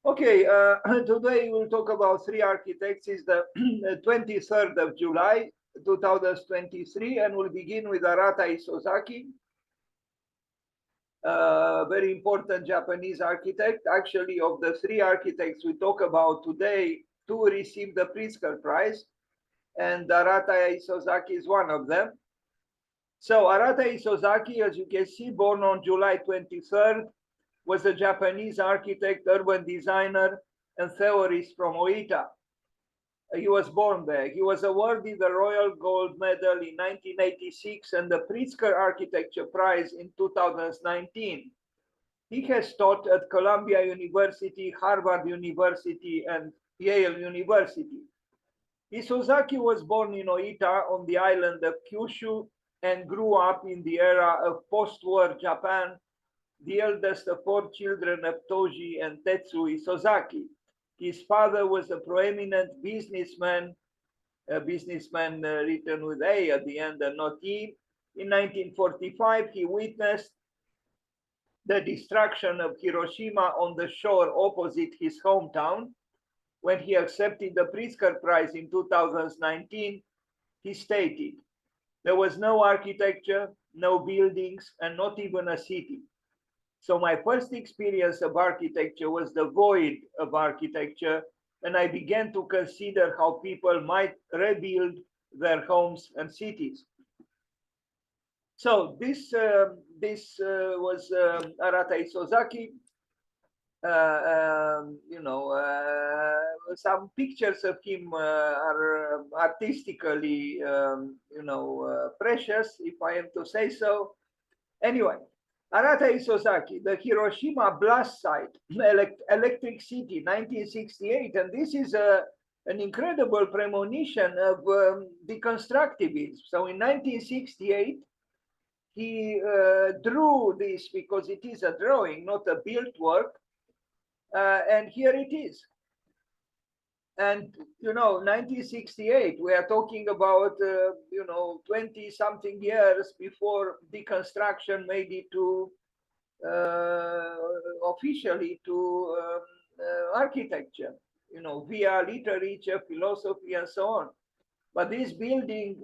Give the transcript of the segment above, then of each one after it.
Okay, today we'll talk about three architects. It's the 23rd of July, 2023, and we'll begin with Arata Isozaki, very important Japanese architect. Actually, of the three architects we talk about today, two received the Pritzker Prize, and Arata Isozaki is one of them. So Arata Isozaki, as you can see, born on July 23rd, was a Japanese architect, urban designer, and theorist from Oita. He was born there. He was awarded the Royal Gold Medal in 1986 and the Pritzker Architecture Prize in 2019. He has taught at Columbia University, Harvard University, and Yale University. Isozaki was born in Oita on the island of Kyushu and grew up in the era of post-war Japan, the eldest of four children of Toji and Tetsu Isozaki. His father was a proeminent businessman, a businessman written with A at the end and not E. In 1945, he witnessed the destruction of Hiroshima on the shore opposite his hometown. When he accepted the Pritzker Prize in 2019, he stated, "There was no architecture, no buildings, and not even a city. So my first experience of architecture was the void of architecture, and I began to consider how people might rebuild their homes and cities." So was Arata Isozaki. Some pictures of him are artistically, precious, if I am to say so. Anyway, Arata Isozaki, the Hiroshima blast site, Electric City, 1968, and this is an incredible premonition of deconstructivism. So in 1968, he drew this because it is a drawing, not a built work, and here it is. And 1968, we are talking about 20 something years before deconstruction made it to officially to architecture, via literature, philosophy, and so on. But this building,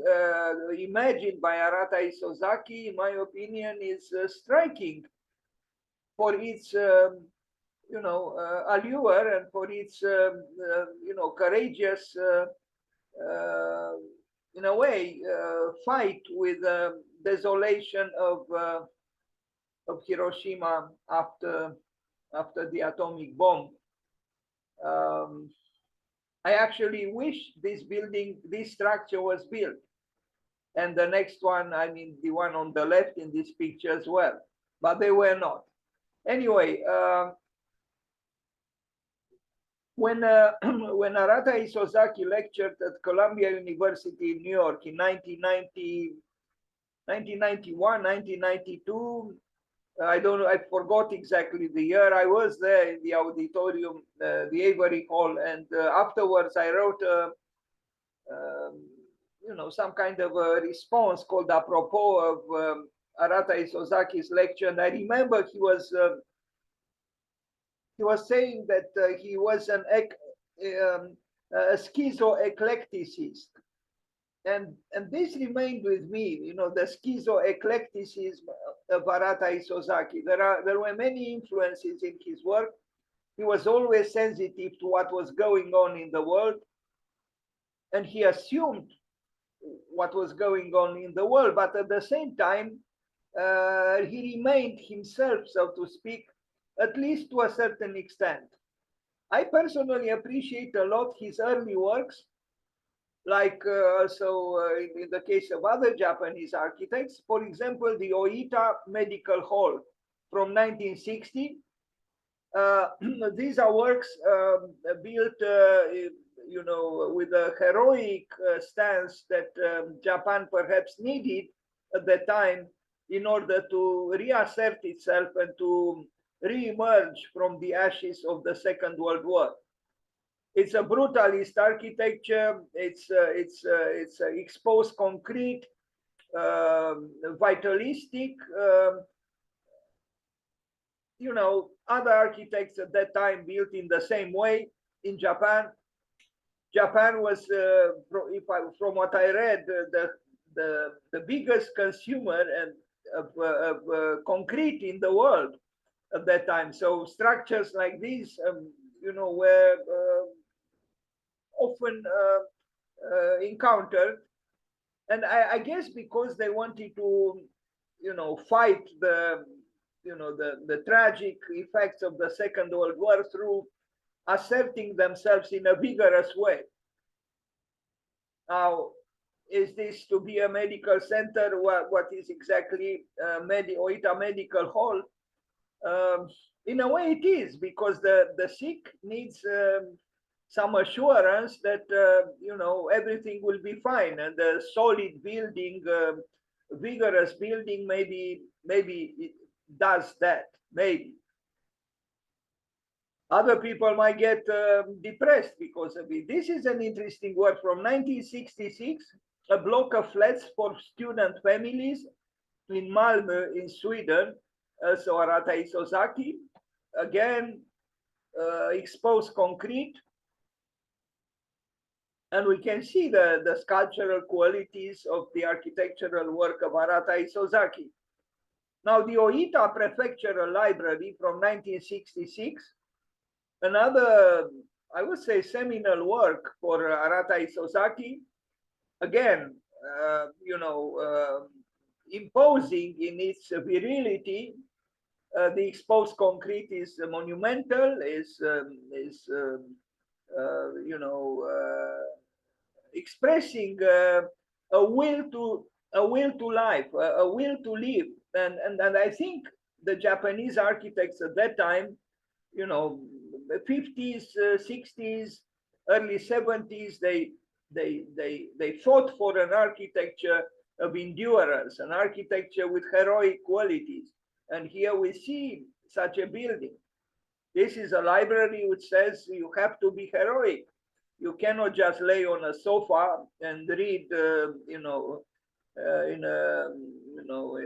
imagined by Arata Isozaki, in my opinion, is striking for its allure and for its courageous in a way fight with desolation of Hiroshima after the atomic bomb. I actually wish this structure was built, and the next one, I mean the one on the left in this picture as well, but they were not. Anyway, when Arata Isozaki lectured at Columbia University in New York in 1991, 1992, I don't know, I forgot exactly the year. I was there in the auditorium, the Avery Hall, and afterwards I wrote some kind of a response called apropos of Arata Isozaki's lecture, and I remember he was saying that he was a schizo-eclecticist, and this remained with me. The schizo-eclecticism of Arata Isozaki. There were many influences in his work. He was always sensitive to what was going on in the world, and he assumed what was going on in the world, but at the same time, he remained himself, so to speak, at least to a certain extent. I personally appreciate a lot his early works, like also in the case of other Japanese architects. For example, the Oita Medical Hall from 1960. These are works built, with a heroic stance that Japan perhaps needed at the time in order to reassert itself and to re-emerge from the ashes of the Second World War. It's a brutalist architecture. It's exposed concrete, vitalistic, you know, other architects at that time built in the same way in Japan. Japan was, from what I read, the biggest consumer of concrete in the world at that time. So structures like these, you know, were often encountered, and I guess because they wanted to, you know, fight the, you know, the tragic effects of the Second World War through asserting themselves in a vigorous way. Now, is this to be a medical center? What is exactly Oita Medical Hall? In a way, it is, because the sick needs some assurance that you know, everything will be fine, and a solid building, vigorous building, maybe it does that. Maybe other people might get depressed because of it. This is an interesting work from 1966, a block of flats for student families in Malmö in Sweden. So ARATA Isozaki, again, exposed concrete. And we can see the sculptural qualities of the architectural work of ARATA Isozaki. Now, the Oita Prefectural Library from 1966, another, I would say, seminal work for ARATA Isozaki. Again, you know, imposing in its virility. The exposed concrete is monumental, you know, expressing a will to life, a will to live, and I think the Japanese architects at that time, you know, 50s, 60s, early 70s, they fought for an architecture of endurance, an architecture with heroic qualities. And here we see such a building. This is a library which says you have to be heroic. You cannot just lay on a sofa and read, you know, in a, you know,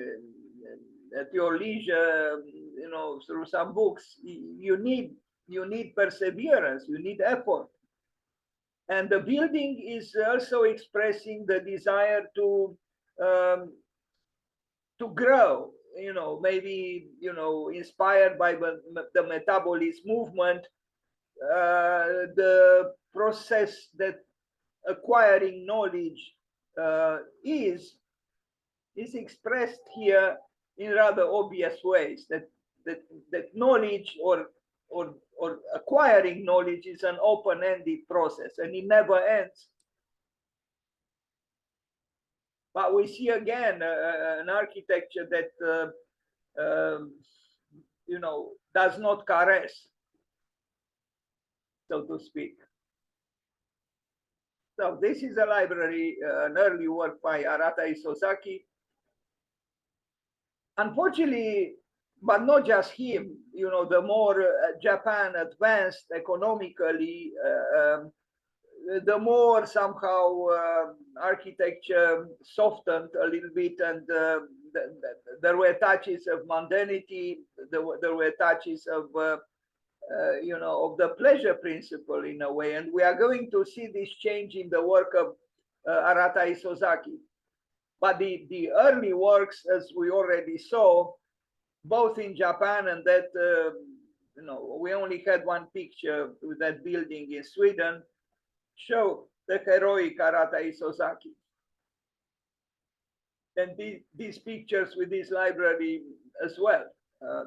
at your leisure, you know, through some books. You need perseverance. You need effort. And the building is also expressing the desire to grow, you know, maybe, you know, inspired by the metabolism movement, the process that acquiring knowledge is expressed here in rather obvious ways, that knowledge or acquiring knowledge is an open-ended process and it never ends. But we see again an architecture that you know, does not caress, so to speak. So this is a library, an early work by ARATA Isozaki. Unfortunately, but not just him, you know, the more Japan advanced economically, the more somehow architecture softened a little bit, and there were touches of mundanity, there were touches of you know, of the pleasure principle in a way, and we are going to see this change in the work of ARATA Isozaki. But the early works, as we already saw, both in Japan and that, you know, we only had one picture with that building in Sweden, show the heroic ARATA Isozaki. And these pictures with this library as well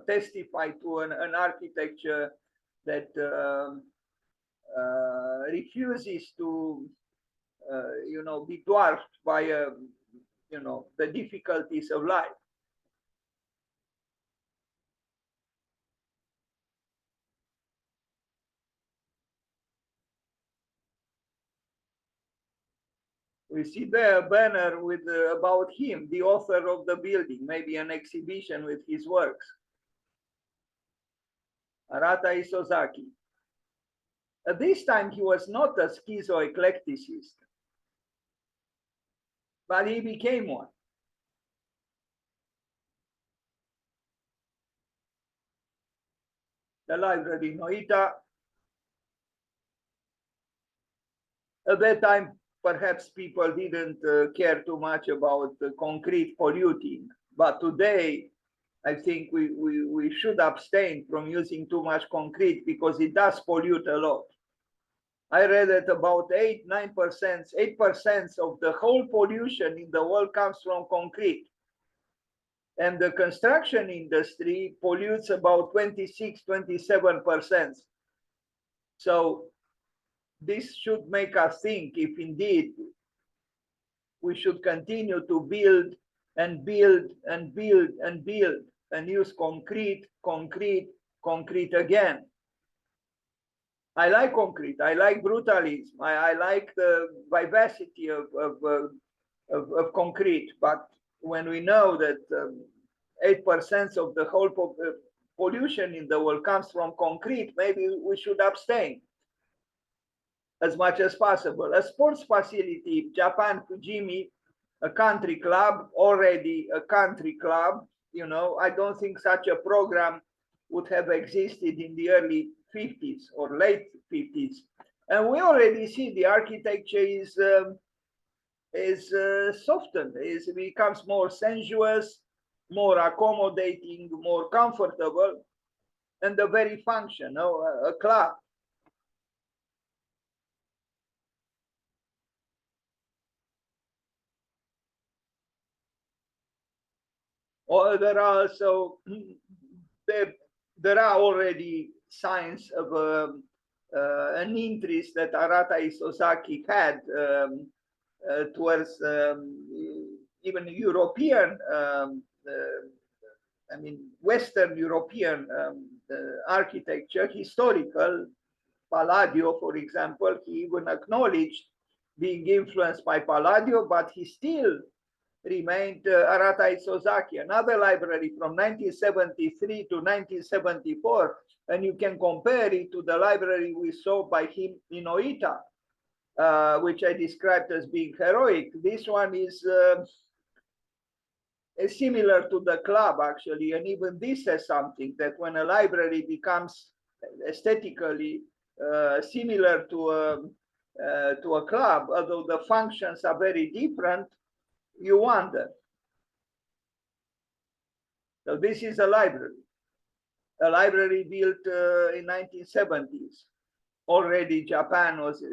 testify to an architecture that refuses to, you know, be dwarfed by, you know, the difficulties of life. We see there a banner with about him, the author of the building, maybe an exhibition with his works. ARATA Isozaki. At this time, he was not a schizo-eclecticist, but he became one. a library in Oita. At that time, perhaps people didn't care too much about concrete polluting, but today, I think we should abstain from using too much concrete because it does pollute a lot. I read that about 8% of the whole pollution in the world comes from concrete. And the construction industry pollutes about 26-27%. So this should make us think if indeed we should continue to build and build and build and build and use concrete again. I like concrete. I like brutalism. I like the vivacity of concrete. But when we know that 8% of the whole pollution in the world comes from concrete, maybe we should abstain as much as possible. A sports facility, Japan Fujimi, a country club, already a country club. You know, I don't think such a program would have existed in the early 50s or late 50s. And we already see the architecture is softened, it becomes more sensuous, more accommodating, more comfortable, and the very function of a club. Or there are also there are already signs of an interest that ARATA Isozaki had towards even European, I mean, Western European architecture, historical. Palladio, for example, he even acknowledged being influenced by Palladio, but he still remained ARATA Isozaki, another library from 1973 to 1974, and you can compare it to the library we saw by him in Oita, which I described as being heroic. This one is similar to the club, actually, and even this says something, that when a library becomes aesthetically similar to a club, although the functions are very different, you wonder. So this is a library built in 1970s. Already Japan was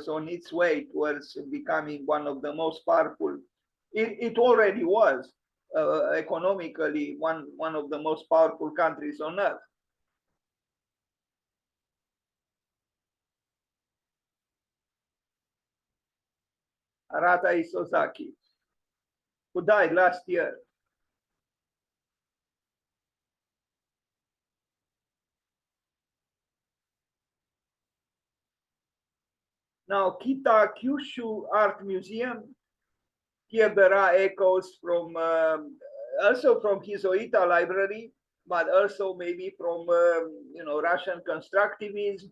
on its way towards becoming one of the most powerful. It already was economically one of the most powerful countries on earth. ARATA Isozaki, who died last year. Now, Kita Kyushu Art Museum. Here there are echoes from also from his Oita library, but also maybe from Russian constructivism.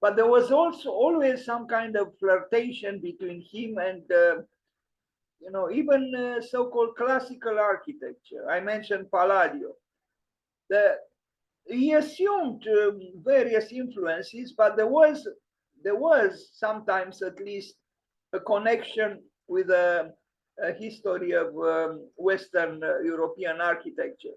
But there was also always some kind of flirtation between him and even so-called classical architecture. I mentioned Palladio. He assumed various influences, but there was sometimes at least a connection with a history of Western European architecture.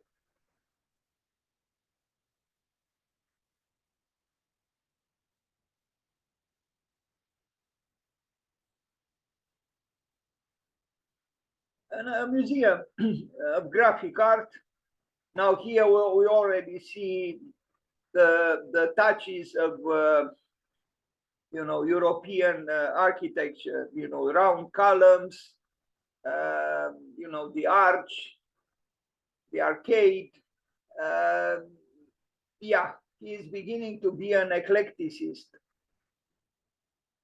And a museum of graphic art. Now here we already see the touches of European architecture, round columns, the arch, the arcade. Yeah, he is beginning to be an eclecticist.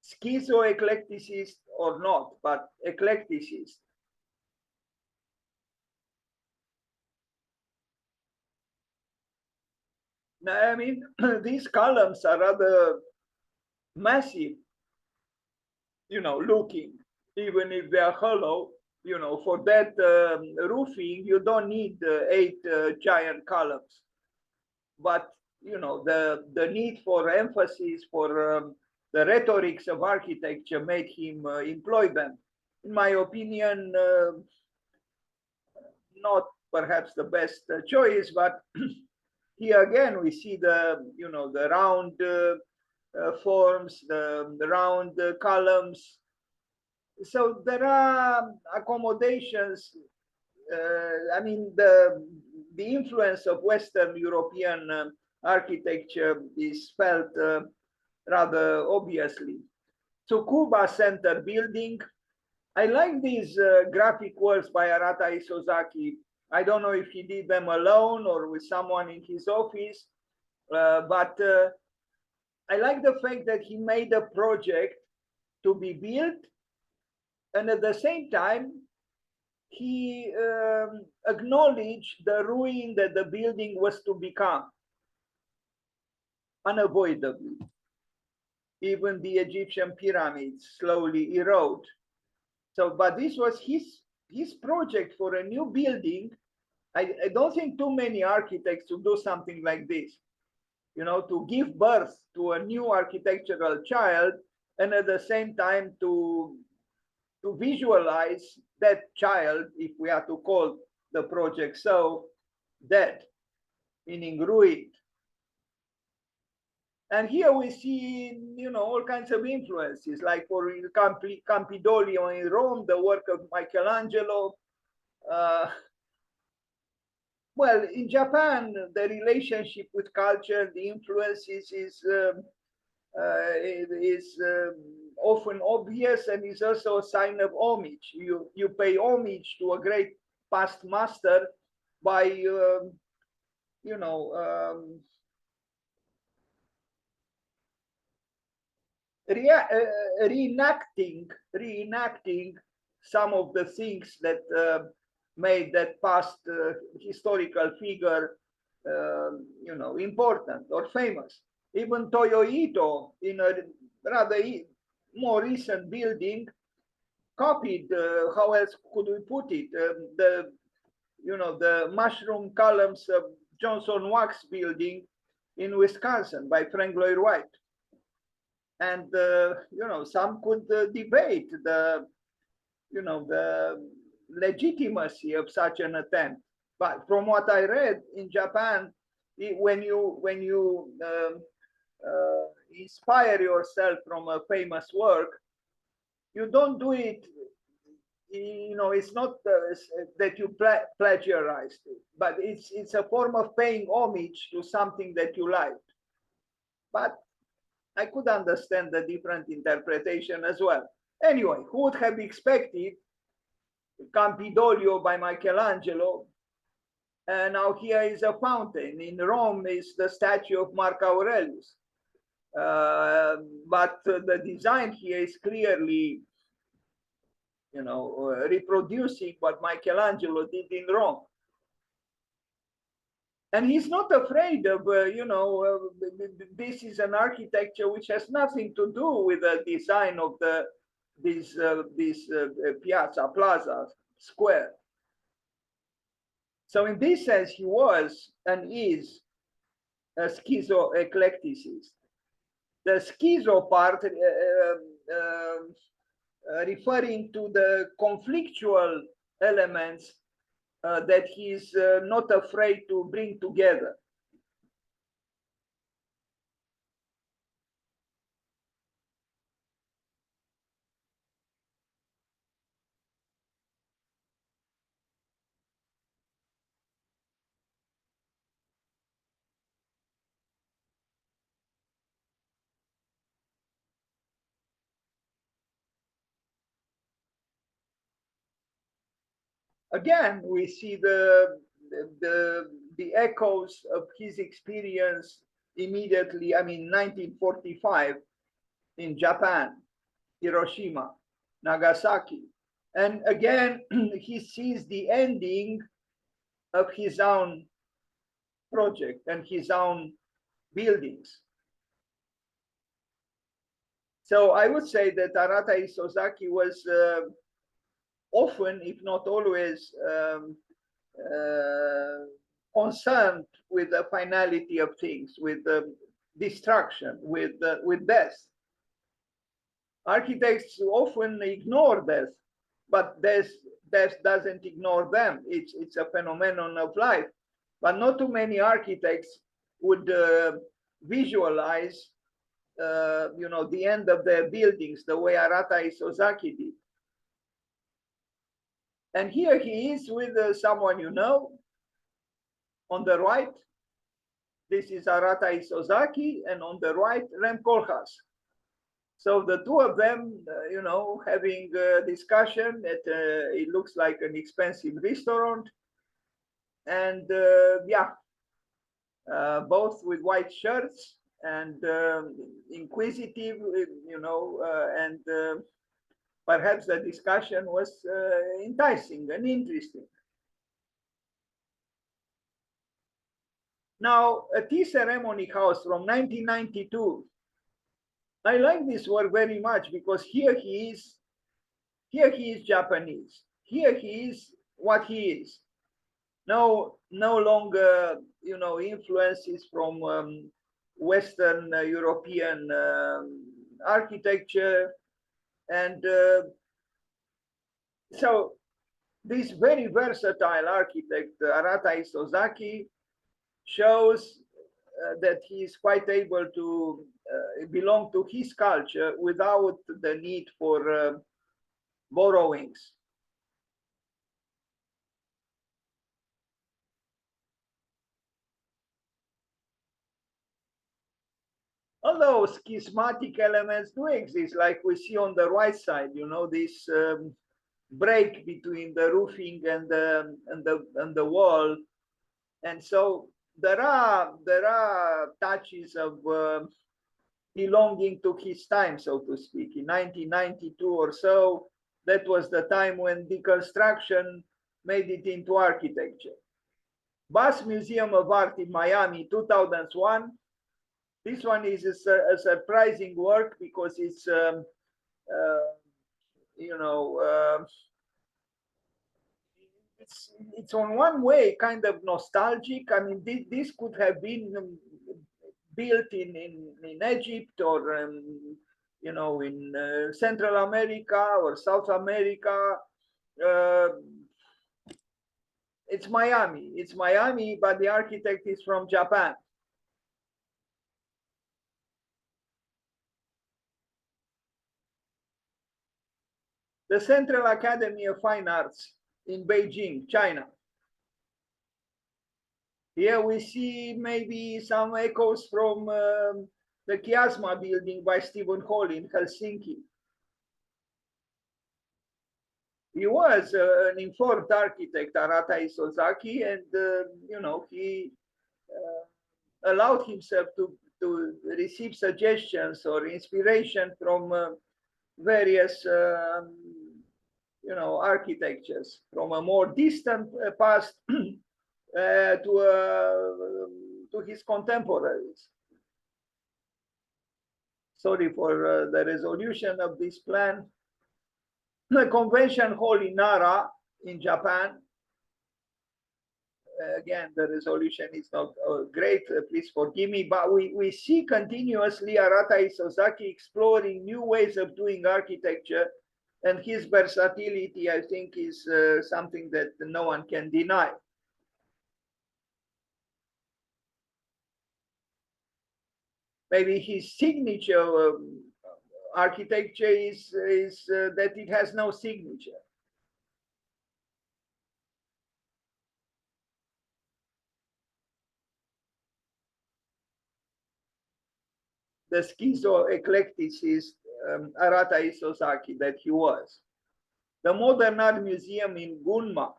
Schizo-eclecticist or not, but eclecticist. Now, I mean, these columns are rather massive, looking, even if they are hollow. For that roofing, you don't need 8 giant columns. But you know, the need for emphasis for the rhetorics of architecture made him employ them. In my opinion, not perhaps the best choice, but here again we see the, you know, the round forms, the round columns. So there are accommodations. I mean, the influence of Western European architecture is felt rather obviously. Tsukuba Center building. I like these graphic works by Arata Isozaki. I don't know if he did them alone or with someone in his office, but I like the fact that he made a project to be built, and at the same time, he acknowledged the ruin that the building was to become, unavoidably. Even the Egyptian pyramids slowly erode. So, but this was his project for a new building. I don't think too many architects would do something like this, you know, to give birth to a new architectural child, and at the same time to visualize that child, if we are to call the project so, dead, meaning ruined. And here we see, you know, all kinds of influences, like for Campidoglio in Rome, the work of Michelangelo. Well, in Japan, the relationship with culture, the influences is often obvious, and is also a sign of homage. You pay homage to a great past master by, you know, reenacting some of the things that made that past historical figure, you know, important or famous. Even Toyo Ito, in a rather more recent building, copied, how else could we put it, the, you know, the mushroom columns of Johnson Wax building in Wisconsin by Frank Lloyd Wright. And you know, some could debate the, you know, the legitimacy of such an attempt. But from what I read in Japan, when you inspire yourself from a famous work, you don't do it. You know, it's not that you plagiarized it, but it's a form of paying homage to something that you liked. But I could understand the different interpretation as well. Anyway, who would have expected Campidoglio by Michelangelo? And now here is a fountain. In Rome is the statue of Mark Aurelius. But the design here is clearly, you know, reproducing what Michelangelo did in Rome. And he's not afraid of, you know, this is an architecture which has nothing to do with the design of this piazza, plaza, square. So in this sense, he was and is a schizo-eclecticist. The schizo part referring to the conflictual elements that he's not afraid to bring together. Again, we see the echoes of his experience immediately. I mean, 1945 in Japan, Hiroshima, Nagasaki. And again, he sees the ending of his own project and his own buildings. So I would say that Arata Isozaki was often, if not always, concerned with the finality of things, with destruction, with death. Architects often ignore death, but death doesn't ignore them. It's a phenomenon of life. But not too many architects would visualize, the end of their buildings the way ARATA Isozaki did. And here he is with someone you know. On the right, this is ARATA Isozaki, and on the right, Rem Koolhaas. So the two of them, having a discussion at, it looks like an expensive restaurant. And both with white shirts and inquisitive, and perhaps the discussion was enticing and interesting. Now, a tea ceremony house from 1992. I like this work very much because here he is Japanese. Here he is what he is. No longer, influences from Western European architecture. And so this very versatile architect, ARATA Isozaki, shows that he is quite able to belong to his culture without the need for borrowings. Although schismatic elements do exist, like we see on the right side, this break between the roofing and the wall, and so there are touches of belonging to his time, so to speak. In 1992 or so, that was the time when deconstruction made it into architecture. Bass Museum of Art in Miami, 2001. This one is a surprising work because it's, it's on one way kind of nostalgic. I mean, this could have been built in Egypt or in Central America or South America. It's Miami, but the architect is from Japan. The Central Academy of Fine Arts in Beijing, China. Here we see maybe some echoes from the Kiasma building by Stephen Hall in Helsinki. He was an informed architect, ARATA Isozaki, and he allowed himself to receive suggestions or inspiration from various architectures from a more distant past to his contemporaries. Sorry for the resolution of this plan. The convention hall in Nara in Japan. Again, the resolution is not great, please forgive me, but we see continuously ARATA Isozaki exploring new ways of doing architecture, and his versatility, I think, is something that no one can deny. Maybe his signature architecture is that it has no signature. The schizo-eclecticist ARATA Isozaki that he was. The Modern Art Museum in Gunma.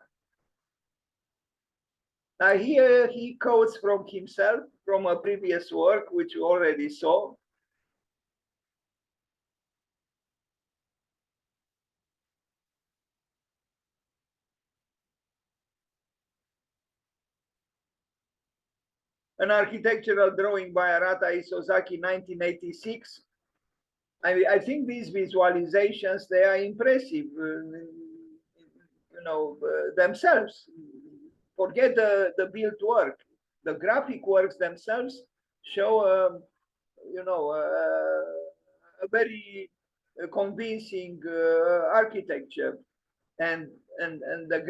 Now here he quotes from himself from a previous work, which we already saw. An architectural drawing by ARATA Isozaki, 1986. I think these visualizations, they are impressive, themselves. forget the built work. The graphic works themselves show, you know, a very convincing architecture, and the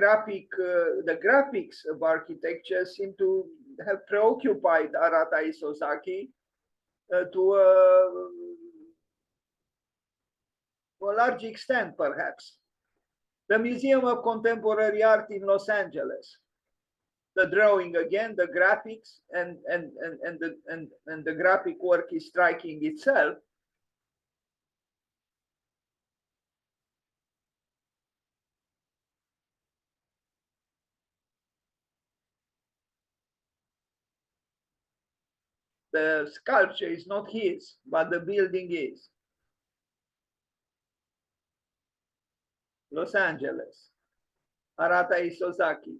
graphics of architecture seem to have preoccupied Arata Isozaki to a large extent, perhaps. The Museum of Contemporary Art in Los Angeles, the drawing again, the graphics, and the graphic work is striking itself. The sculpture is not his, but the building is. Los Angeles, Arata Isozaki,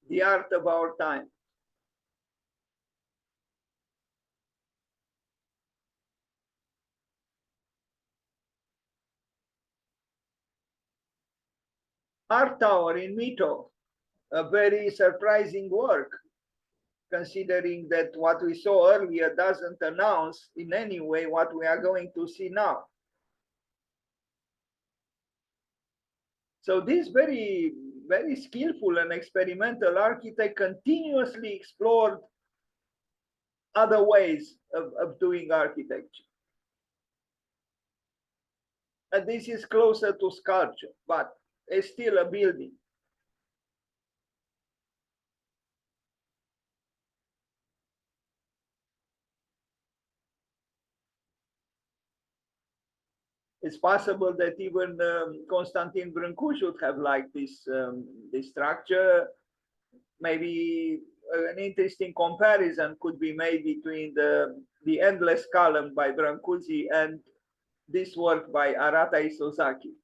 the art of our time. Art Tower in Mito, a very surprising work, considering that what we saw earlier doesn't announce in any way what we are going to see now. So this very, very skillful and experimental architect continuously explored other ways of doing architecture. And this is closer to sculpture, but it's still a building. It's possible that even Constantin Brâncu should have liked this structure. Maybe an interesting comparison could be made between the endless column by Brancusi and this work by Arata Isozaki.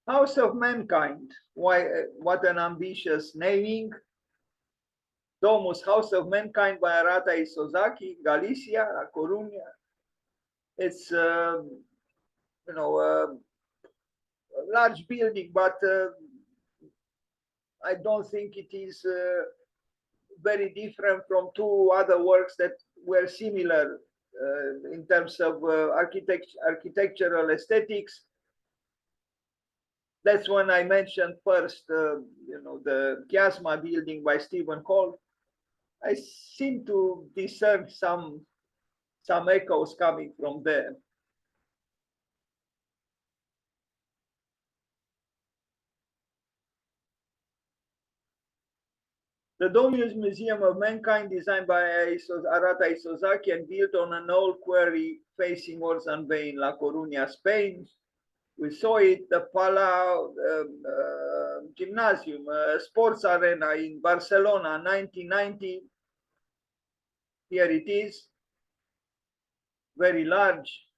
House of Mankind. Why? What an ambitious naming. Domus, House of Mankind by Arata Isozaki, Galicia, La Coruña. It's you know, a large building, but I don't think it is very different from two other works that were similar in terms of architectural aesthetics. That's when I mentioned first, you know, the Chiasma building by Stephen Hall. I seem to discern some echoes coming from there. The Domus Museum of Mankind, designed by Arata Isozaki and built on an old quarry facing Orzan Bay in La Coruña, Spain. We saw it, the Palau Gymnasium, sports arena in Barcelona, 1990. Here it is, very large.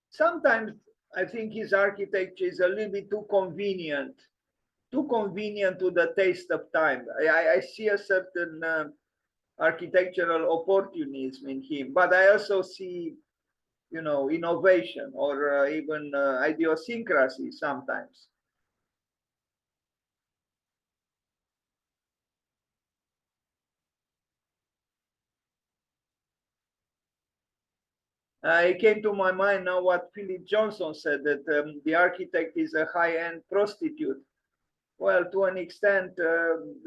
Sometimes I think his architecture is a little bit too convenient to the taste of time. I see a certain architectural opportunism in him, but I also see, you know, innovation or even idiosyncrasy sometimes. It came to my mind now what Philip Johnson said, that the architect is a high-end prostitute. Well, to an extent,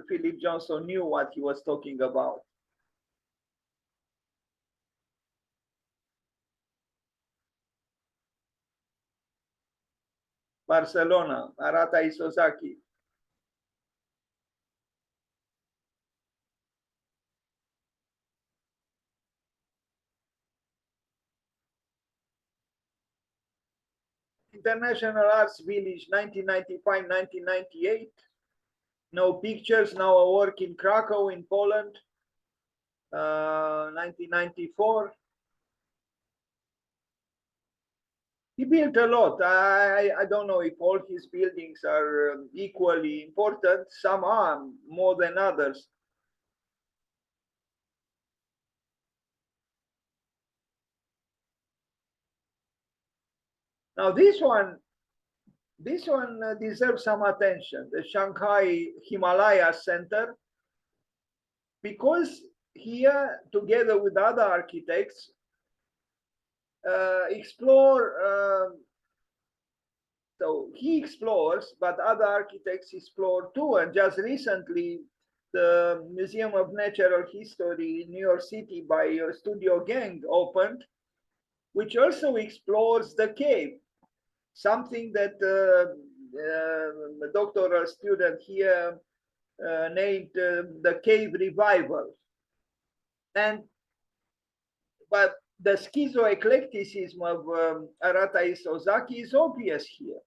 Philip Johnson knew what he was talking about. Barcelona, Arata Isozaki. International Arts Village, 1995, 1998. No pictures, now a work in Krakow in Poland, 1994. He built a lot. I don't know if all his buildings are equally important. Some are more than others. Now this one deserves some attention. The Shanghai Himalaya Center, because here, together with other architects, explore. So he explores, but other architects explore too. And just recently, the Museum of Natural History in New York City by Studio Gang opened, which also explores the cave, something that a doctoral student here named the cave revival. And but the schizo-eclecticism of ARATA Isozaki is obvious here.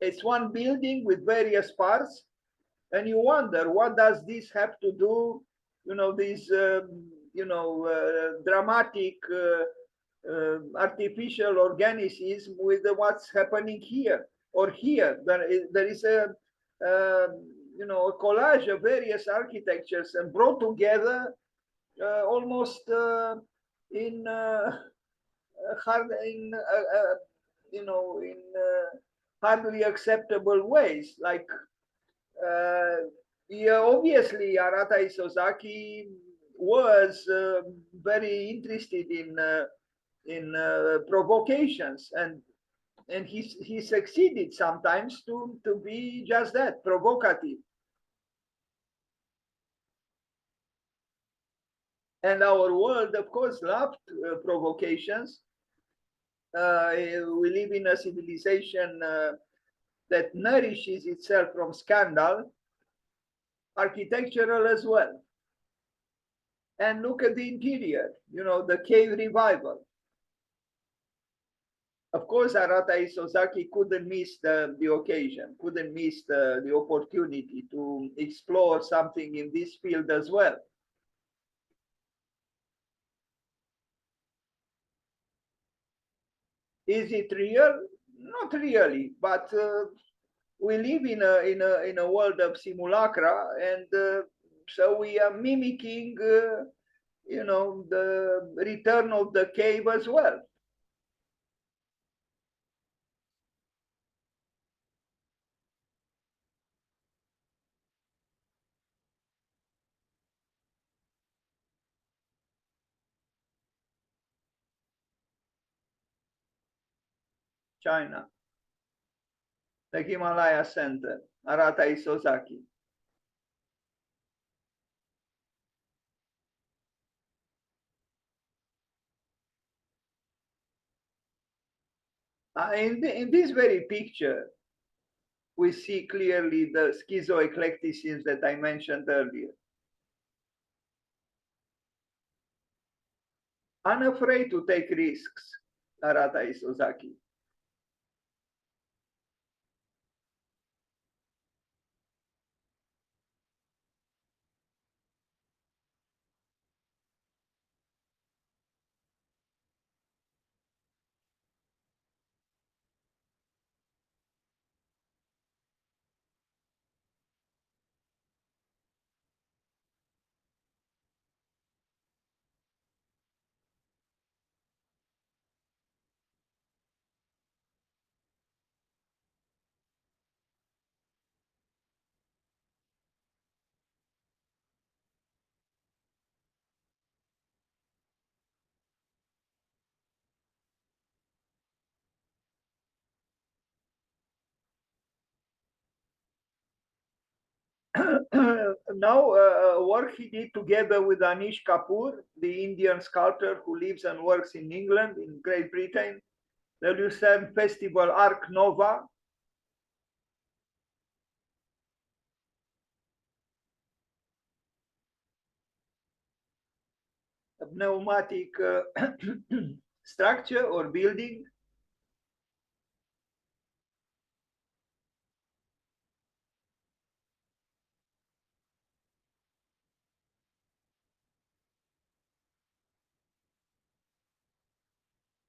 It's one building with various parts, and you wonder, what does this have to do, these dramatic artificial organisms with what's happening here or here. There is a a collage of various architectures and brought together almost in hard in hardly acceptable ways. Like yeah, obviously Arata Isozaki was very interested in provocations, and he succeeded sometimes to be just that, provocative. And our world, of course, loved provocations. We live in a civilization that nourishes itself from scandal, architectural as well. And look at the interior, the cave revival. Of course, Arata Isozaki couldn't miss the occasion, couldn't miss the opportunity to explore something in this field as well. Is it real? Not really, but we live in a world of simulacra, and so we are mimicking, the return of the cave as well. China, the Himalaya Center, Arata Isozaki. In this very picture, we see clearly the schizo-eclecticism that I mentioned earlier. Unafraid to take risks, Arata Isozaki. Now, work he did together with Anish Kapoor, the Indian sculptor who lives and works in England, in Great Britain, the Lucerne Festival Arc Nova. A pneumatic structure or building.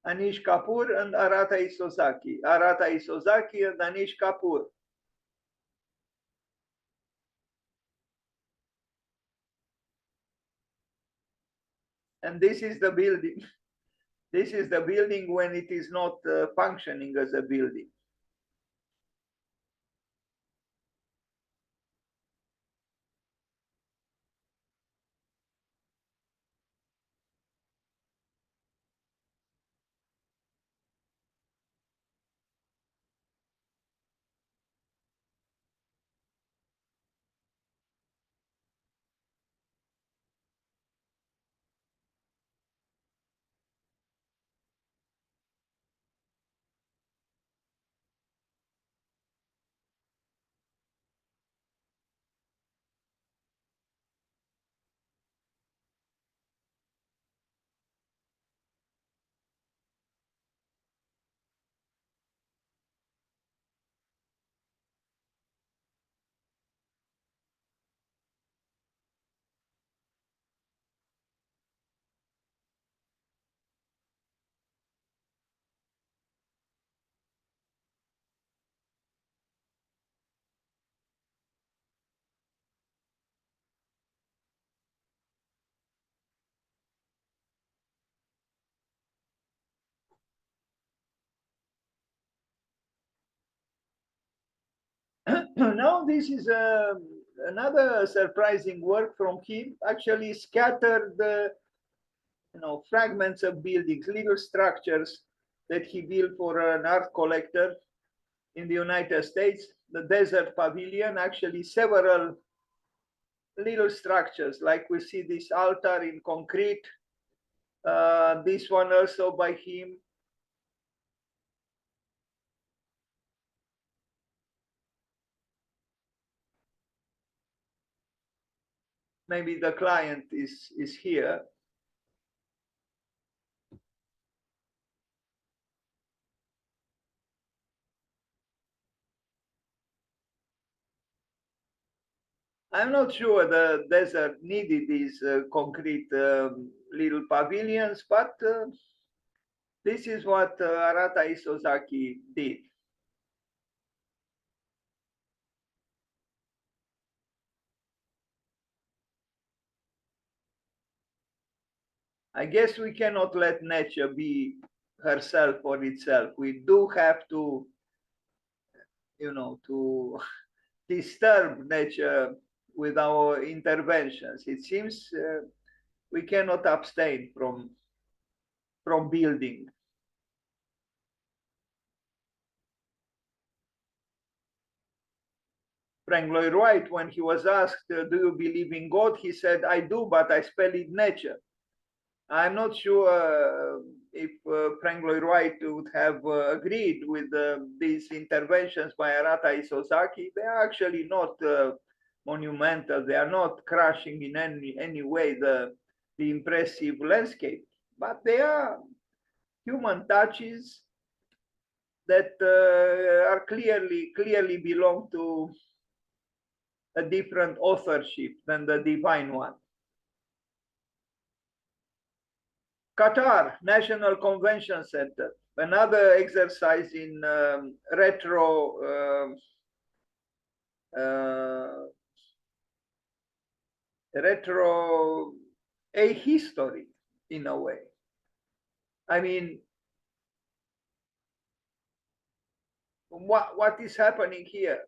Anish Kapoor and Arata Isozaki. Arata Isozaki and Anish Kapoor. And this is the building. This is the building when it is not functioning as a building. Now this is another surprising work from him. Actually scattered fragments of buildings, little structures that he built for an art collector in the United States. The desert pavilion, actually several little structures, like we see this altar in concrete. This one also by him. Maybe the client is here. I'm not sure the desert needed these concrete little pavilions, but this is what Arata Isozaki did. I guess we cannot let nature be herself or itself. We do have to, to disturb nature with our interventions. It seems we cannot abstain from building. Frank Lloyd Wright, when he was asked, do you believe in God? He said, I do, but I spell it nature. I'm not sure if Frank Lloyd Wright would have agreed with these interventions by Arata Isozaki. They are actually not monumental. They are not crushing in any way the impressive landscape, but they are human touches that are clearly belong to a different authorship than the divine one. Qatar National Convention Center, another exercise in retro a history in a way. I mean, what is happening here?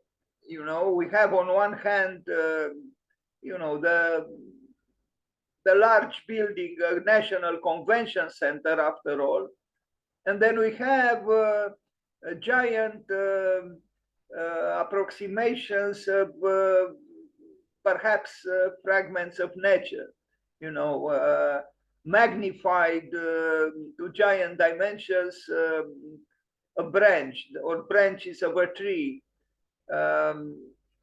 We have on one hand, the large building, National Convention Center, after all, and then we have a giant approximations of perhaps fragments of nature, magnified to giant dimensions, a branch or branches of a tree.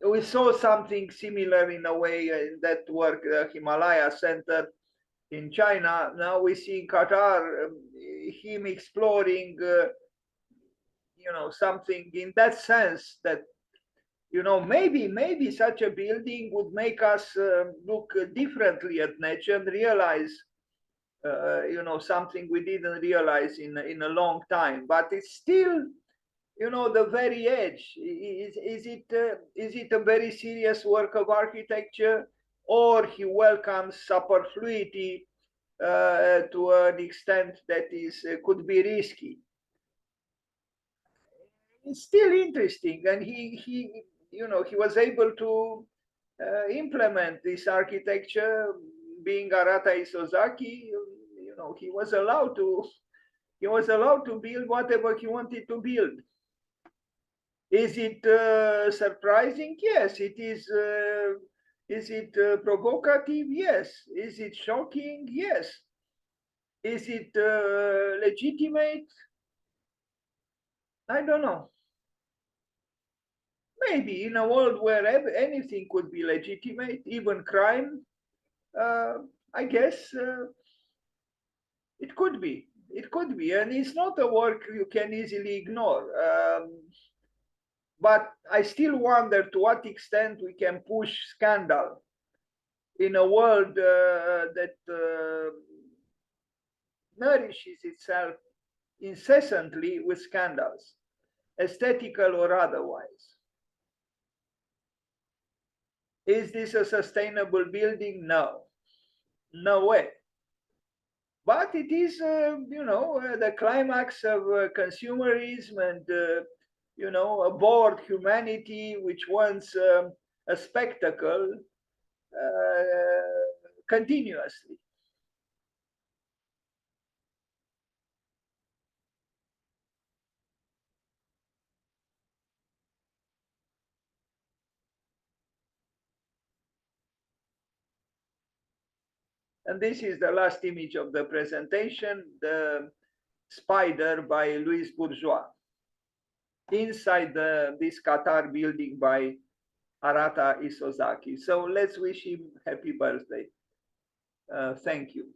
We saw something similar in a way in that work, the Himalaya Center in China. Now we see in Qatar him exploring, something in that sense that, maybe such a building would make us look differently at nature and realize you know, something we didn't realize in a long time, but it's still, you know, the very edge. Is it a very serious work of architecture, or he welcomes superfluity to an extent that is could be risky? It's still interesting, and he you know, he was able to implement this architecture. Being Arata Isozaki, you know, he was allowed to build whatever he wanted to build. Is it surprising? Yes, it is. Is it provocative? Yes. Is it shocking? Yes. Is it legitimate? I don't know. Maybe in a world where anything could be legitimate, even crime, uh, I guess it could be. It could be, and it's not a work you can easily ignore. But I still wonder to what extent we can push scandal in a world that nourishes itself incessantly with scandals, aesthetical or otherwise. Is this a sustainable building? No, no way. But it is, you know, the climax of consumerism and, you know, a bored humanity which wants a spectacle continuously. And this is the last image of the presentation, the spider by Louis Bourgeois, inside this Qatar building by Arata Isozaki. So let's wish him happy birthday. Thank you.